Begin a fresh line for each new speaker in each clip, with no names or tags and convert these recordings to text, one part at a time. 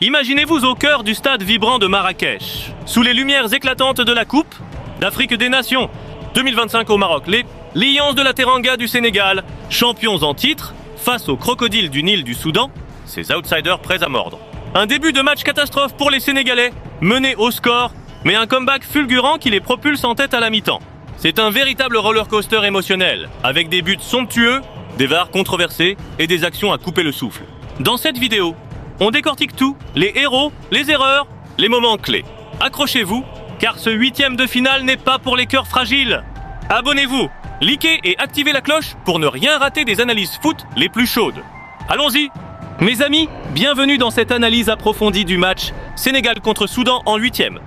Imaginez-vous au cœur du stade vibrant de Marrakech, sous les lumières éclatantes de la Coupe d'Afrique des Nations 2025 au Maroc. Les Lions de la Teranga du Sénégal, champions en titre, face aux crocodiles du Nil du Soudan, ces outsiders prêts à mordre. Un début de match catastrophe pour les Sénégalais, menés au score, mais un comeback fulgurant qui les propulse en tête à la mi-temps. C'est un véritable roller-coaster émotionnel, avec des buts somptueux, des VAR controversés et des actions à couper le souffle. Dans cette vidéo, on décortique tout, les héros, les erreurs, les moments clés. Accrochez-vous, car ce 8e de finale n'est pas pour les cœurs fragiles. Abonnez-vous, likez et activez la cloche pour ne rien rater des analyses foot les plus chaudes. Allons-y! Mes amis, bienvenue dans cette analyse approfondie du match Sénégal contre Soudan en 8e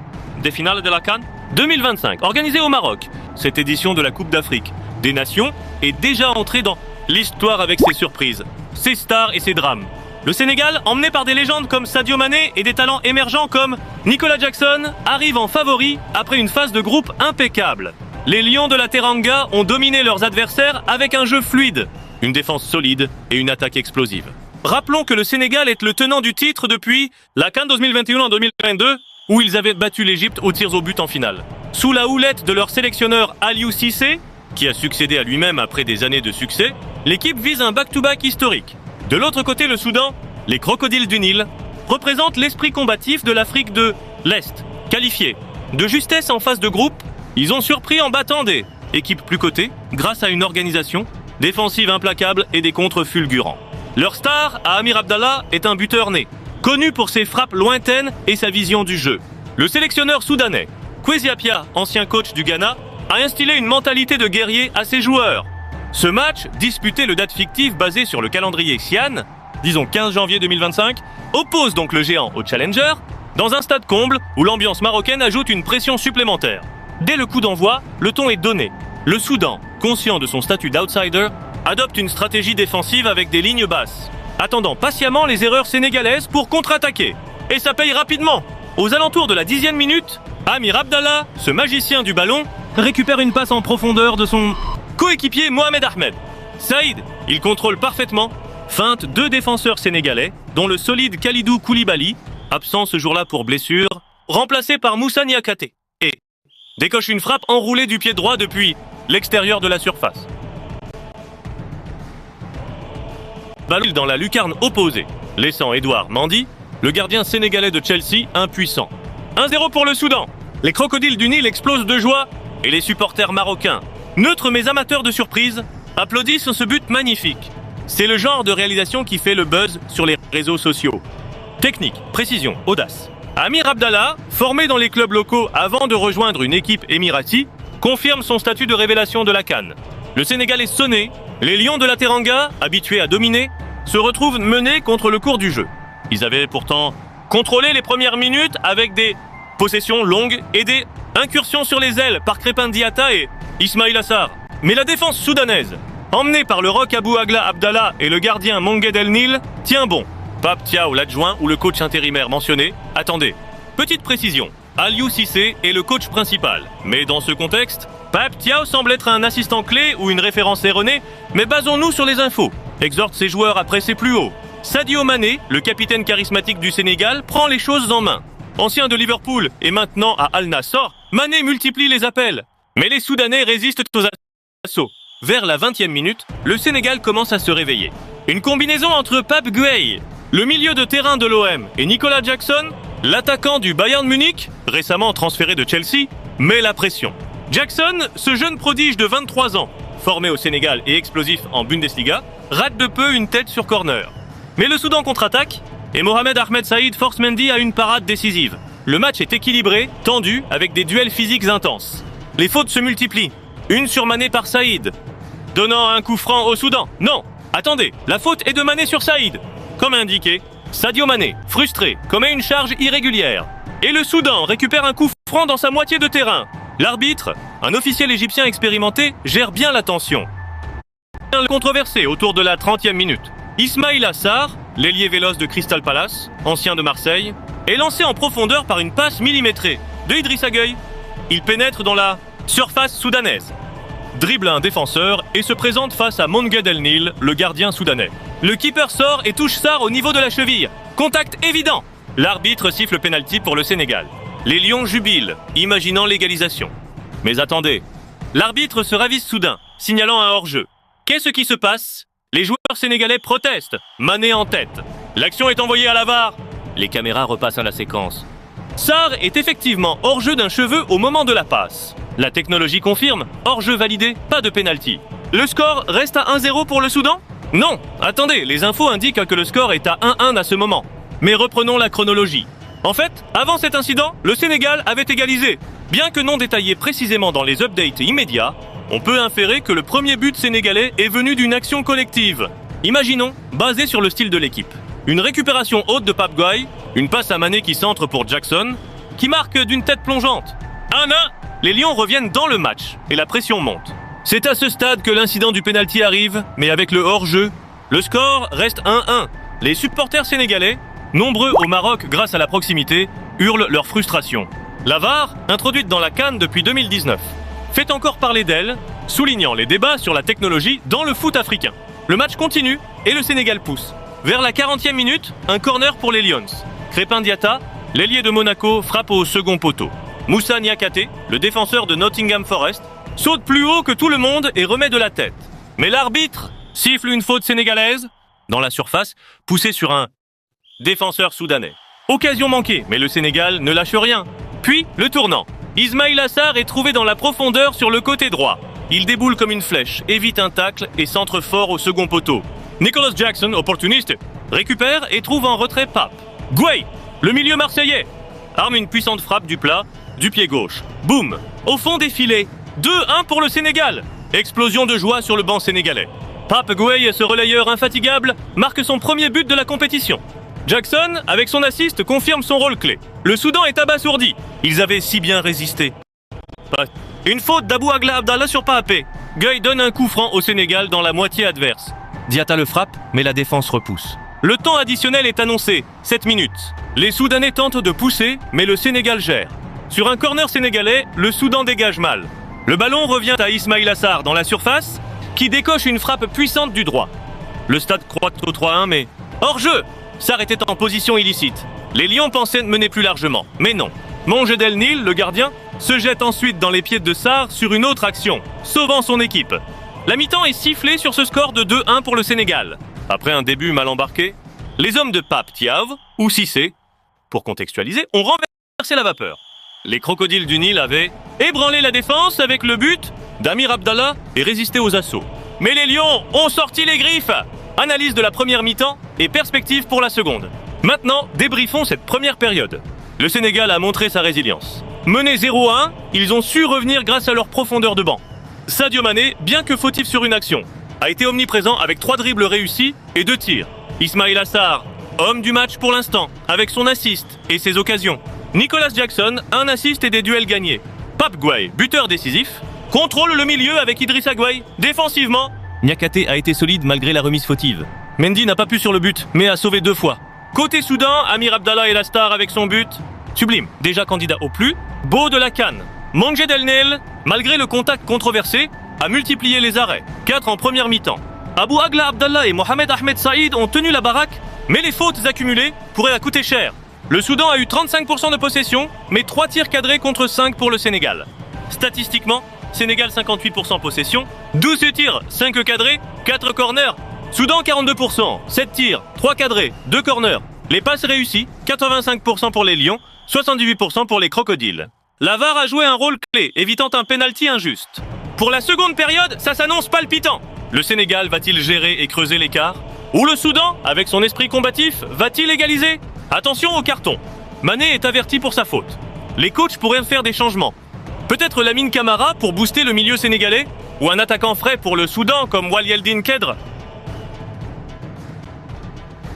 des finales de la CAN 2025, organisée au Maroc. Cette édition de la Coupe d'Afrique des Nations est déjà entrée dans l'histoire avec ses surprises, ses stars et ses drames. Le Sénégal, emmené par des légendes comme Sadio Mané et des talents émergents comme Nicolas Jackson, arrive en favori après une phase de groupe impeccable. Les Lions de la Teranga ont dominé leurs adversaires avec un jeu fluide, une défense solide et une attaque explosive. Rappelons que le Sénégal est le tenant du titre depuis la CAN 2021 en 2022, où ils avaient battu l'Égypte aux tirs au but en finale. Sous la houlette de leur sélectionneur Aliou Cissé, qui a succédé à lui-même après des années de succès, l'équipe vise un back-to-back historique. De l'autre côté, le Soudan, les crocodiles du Nil, représentent l'esprit combatif de l'Afrique de l'Est. Qualifiés de justesse en phase de groupe, ils ont surpris en battant des équipes plus cotées grâce à une organisation défensive implacable et des contres fulgurants. Leur star, Amir Abdallah, est un buteur né, connu pour ses frappes lointaines et sa vision du jeu. Le sélectionneur soudanais, Kwesi Appiah, ancien coach du Ghana, a instillé une mentalité de guerrier à ses joueurs. Ce match, disputé le date fictive basée sur le calendrier Sian, disons 15 janvier 2025, oppose donc le géant au challenger, dans un stade comble où l'ambiance marocaine ajoute une pression supplémentaire. Dès le coup d'envoi, le ton est donné. Le Soudan, conscient de son statut d'outsider, adopte une stratégie défensive avec des lignes basses, attendant patiemment les erreurs sénégalaises pour contre-attaquer. Et ça paye rapidement. Aux alentours de la 10e minute, Amir Abdallah, ce magicien du ballon, récupère une passe en profondeur de son coéquipier Mohamed Ahmed. Saïd, il contrôle parfaitement, feinte deux défenseurs sénégalais, dont le solide Khalidou Koulibaly, absent ce jour-là pour blessure, remplacé par Moussa Niakhaté, et décoche une frappe enroulée du pied droit depuis l'extérieur de la surface. Ballon dans la lucarne opposée, laissant Edouard Mendy, le gardien sénégalais de Chelsea, impuissant. 1-0 pour le Soudan. Les crocodiles du Nil explosent de joie et les supporters marocains, neutres mais amateurs de surprise, applaudissent ce but magnifique. C'est le genre de réalisation qui fait le buzz sur les réseaux sociaux. Technique, précision, audace. Amir Abdallah, formé dans les clubs locaux avant de rejoindre une équipe émirati, confirme son statut de révélation de la CAN. Le Sénégal est sonné, les Lions de la Teranga, habitués à dominer, se retrouvent menés contre le cours du jeu. Ils avaient pourtant contrôlé les premières minutes avec des possessions longues et des incursions sur les ailes par Crépin Diatta et Ismaïla Sarr. Mais la défense soudanaise, emmenée par le roc Abou Agla Abdallah et le gardien Mongued El Nil, tient bon. Pape Thiaw, l'adjoint ou le coach intérimaire mentionné, attendez. Petite précision, Aliou Cissé est le coach principal. Mais dans ce contexte, Pape Thiaw semble être un assistant clé ou une référence erronée, mais basons-nous sur les infos. Exhorte ses joueurs à presser plus haut. Sadio Mané, le capitaine charismatique du Sénégal, prend les choses en main. Ancien de Liverpool et maintenant à Al Nassr, Mané multiplie les appels. Mais les Soudanais résistent aux assauts. Vers la 20e minute, le Sénégal commence à se réveiller. Une combinaison entre Pape Gueye, le milieu de terrain de l'OM, et Nicolas Jackson, l'attaquant du Bayern Munich, récemment transféré de Chelsea, met la pression. Jackson, ce jeune prodige de 23 ans, formé au Sénégal et explosif en Bundesliga, rate de peu une tête sur corner. Mais le Soudan contre-attaque et Mohamed Ahmed Saïd force Mendy à une parade décisive. Le match est équilibré, tendu, avec des duels physiques intenses. Les fautes se multiplient. Une sur Mané par Saïd, donnant un coup franc au Soudan. Non, attendez, la faute est de Mané sur Saïd. Comme indiqué, Sadio Mané, frustré, commet une charge irrégulière. Et le Soudan récupère un coup franc dans sa moitié de terrain. L'arbitre, un officiel égyptien expérimenté, gère bien la tension. Controversé autour de la 30e minute. Ismaïla Sarr, l'ailier véloce de Crystal Palace, ancien de Marseille, est lancé en profondeur par une passe millimétrée de Idrissa Gueye. Il pénètre dans la surface soudanaise, dribble un défenseur et se présente face à Mongued El Nil, le gardien soudanais. Le keeper sort et touche Sarr au niveau de la cheville. Contact évident. L'arbitre siffle penalty pour le Sénégal. Les Lions jubilent, imaginant l'égalisation. Mais attendez, l'arbitre se ravise soudain, signalant un hors-jeu. Qu'est-ce qui se passe? Les joueurs sénégalais protestent, Mané en tête. L'action est envoyée à la VAR. Les caméras repassent à la séquence. Sarr est effectivement hors-jeu d'un cheveu au moment de la passe. La technologie confirme, hors-jeu validé, pas de penalty. Le score reste à 1-0 pour le Soudan? Non, attendez, les infos indiquent que le score est à 1-1 à ce moment. Mais reprenons la chronologie. En fait, avant cet incident, le Sénégal avait égalisé. Bien que non détaillé précisément dans les updates immédiats, on peut inférer que le premier but sénégalais est venu d'une action collective. Imaginons, basé sur le style de l'équipe. Une récupération haute de Pape Gueye, une passe à Mané qui centre pour Jackson, qui marque d'une tête plongeante. 1-1, les Lions reviennent dans le match et la pression monte. C'est à ce stade que l'incident du penalty arrive, mais avec le hors-jeu, le score reste 1-1. Les supporters sénégalais, nombreux au Maroc grâce à la proximité, hurlent leur frustration. La VAR, introduite dans la CAN depuis 2019, fait encore parler d'elle, soulignant les débats sur la technologie dans le foot africain. Le match continue et le Sénégal pousse. Vers la 40e minute, un corner pour les Lions. Crépin Diatta, l'ailier de Monaco, frappe au second poteau. Moussa Niakhaté, le défenseur de Nottingham Forest, saute plus haut que tout le monde et remet de la tête. Mais l'arbitre siffle une faute sénégalaise dans la surface, poussée sur un défenseur soudanais. Occasion manquée, mais le Sénégal ne lâche rien. Puis, le tournant. Ismaïla Sarr est trouvé dans la profondeur sur le côté droit. Il déboule comme une flèche, évite un tacle et centre fort au second poteau. Nicolas Jackson, opportuniste, récupère et trouve en retrait Pape. Gueye, le milieu marseillais, arme une puissante frappe du plat, du pied gauche. Boum, au fond des filets. 2-1 pour le Sénégal. Explosion de joie sur le banc sénégalais. Pape Gueye, ce relayeur infatigable, marque son premier but de la compétition. Jackson, avec son assist, confirme son rôle clé. Le Soudan est abasourdi. Ils avaient si bien résisté. Une faute d'Abou Agla Abdallah sur Pape. Gueye donne un coup franc au Sénégal dans la moitié adverse. Diatta le frappe, mais la défense repousse. Le temps additionnel est annoncé, 7 minutes. Les Soudanais tentent de pousser, mais le Sénégal gère. Sur un corner sénégalais, le Soudan dégage mal. Le ballon revient à Ismaïla Sarr dans la surface, qui décoche une frappe puissante du droit. Le stade croit au 3-1, mais hors-jeu! Sarr était en position illicite. Les Lions pensaient mener plus largement, mais non. Monge Del Nil, le gardien, se jette ensuite dans les pieds de Sarr sur une autre action, sauvant son équipe. La mi-temps est sifflée sur ce score de 2-1 pour le Sénégal. Après un début mal embarqué, les hommes de Pape Thiaw, ou Cissé, pour contextualiser, ont renversé la vapeur. Les crocodiles du Nil avaient ébranlé la défense avec le but d'Amir Abdallah et résisté aux assauts. Mais les Lions ont sorti les griffes. Analyse de la première mi-temps et perspective pour la seconde. Maintenant, débriefons cette première période. Le Sénégal a montré sa résilience. Menés 0-1, ils ont su revenir grâce à leur profondeur de banc. Sadio Mané, bien que fautif sur une action, a été omniprésent avec 3 dribbles réussis et 2 tirs. Ismaïla Sarr, homme du match pour l'instant, avec son assist et ses occasions. Nicolas Jackson, un assist et des duels gagnés. Pape Gueye, buteur décisif, contrôle le milieu avec Idrissa Gueye. Défensivement, Niakhaté a été solide malgré la remise fautive. Mendy n'a pas pu sur le but, mais a sauvé 2 fois. Côté Soudan, Amir Abdallah est la star avec son but. Sublime, déjà candidat au plus beau de la CAN. Monge Del Nil, malgré le contact controversé, a multiplié les arrêts. 4 en première mi-temps. Abou Agla Abdallah et Mohamed Ahmed Saïd ont tenu la baraque, mais les fautes accumulées pourraient la coûter cher. Le Soudan a eu 35% de possession, mais 3 tirs cadrés contre 5 pour le Sénégal. Statistiquement, Sénégal 58% possession, 12 tirs, 5 cadrés, 4 corners. Soudan 42%, 7 tirs, 3 cadrés, 2 corners. Les passes réussies, 85% pour les Lions, 78% pour les Crocodiles. La VAR a joué un rôle clé, évitant un penalty injuste. Pour la seconde période, ça s'annonce palpitant. Le Sénégal va-t-il gérer et creuser l'écart? Ou le Soudan, avec son esprit combatif, va-t-il égaliser? Attention au carton. Mané est averti pour sa faute. Les coachs pourraient faire des changements. Peut-être Lamine Camara pour booster le milieu sénégalais? Ou un attaquant frais pour le Soudan comme Walieldine Kedr?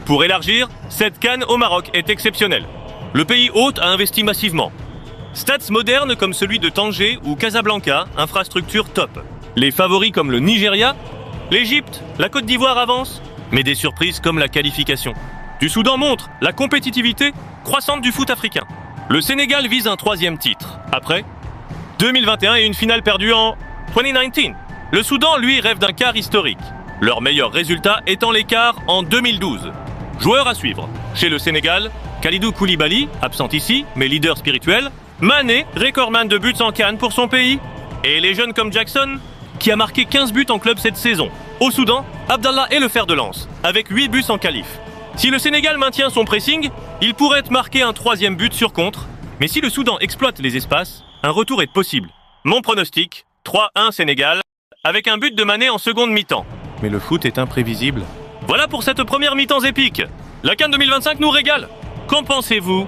Pour élargir, cette CAN au Maroc est exceptionnelle. Le pays hôte a investi massivement. Stades modernes comme celui de Tanger ou Casablanca, infrastructure top. Les favoris comme le Nigeria, l'Égypte, la Côte d'Ivoire avancent, mais des surprises comme la qualification. Du Soudan montre la compétitivité croissante du foot africain. Le Sénégal vise un 3e titre. Après 2021 et une finale perdue en 2019. Le Soudan, lui, rêve d'un quart historique. Leur meilleur résultat étant l'écart en 2012. Joueurs à suivre. Chez le Sénégal, Kalidou Koulibaly, absent ici, mais leader spirituel. Mané, recordman de buts en CAN pour son pays. Et les jeunes comme Jackson, qui a marqué 15 buts en club cette saison. Au Soudan, Abdallah est le fer de lance, avec 8 buts en qualif. Si le Sénégal maintient son pressing, il pourrait marquer un 3e but sur contre. Mais si le Soudan exploite les espaces, un retour est possible. Mon pronostic, 3-1 Sénégal, avec un but de Mané en seconde mi-temps. Mais le foot est imprévisible. Voilà pour cette première mi-temps épique. La CAN 2025 nous régale. Qu'en pensez-vous?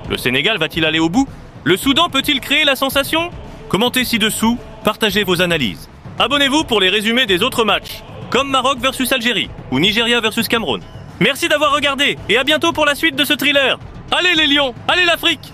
Le Sénégal va-t-il aller au bout? Le Soudan peut-il créer la sensation? Commentez ci-dessous, partagez vos analyses. Abonnez-vous pour les résumés des autres matchs, comme Maroc versus Algérie ou Nigeria versus Cameroun. Merci d'avoir regardé et à bientôt pour la suite de ce thriller. Allez les lions, allez l'Afrique!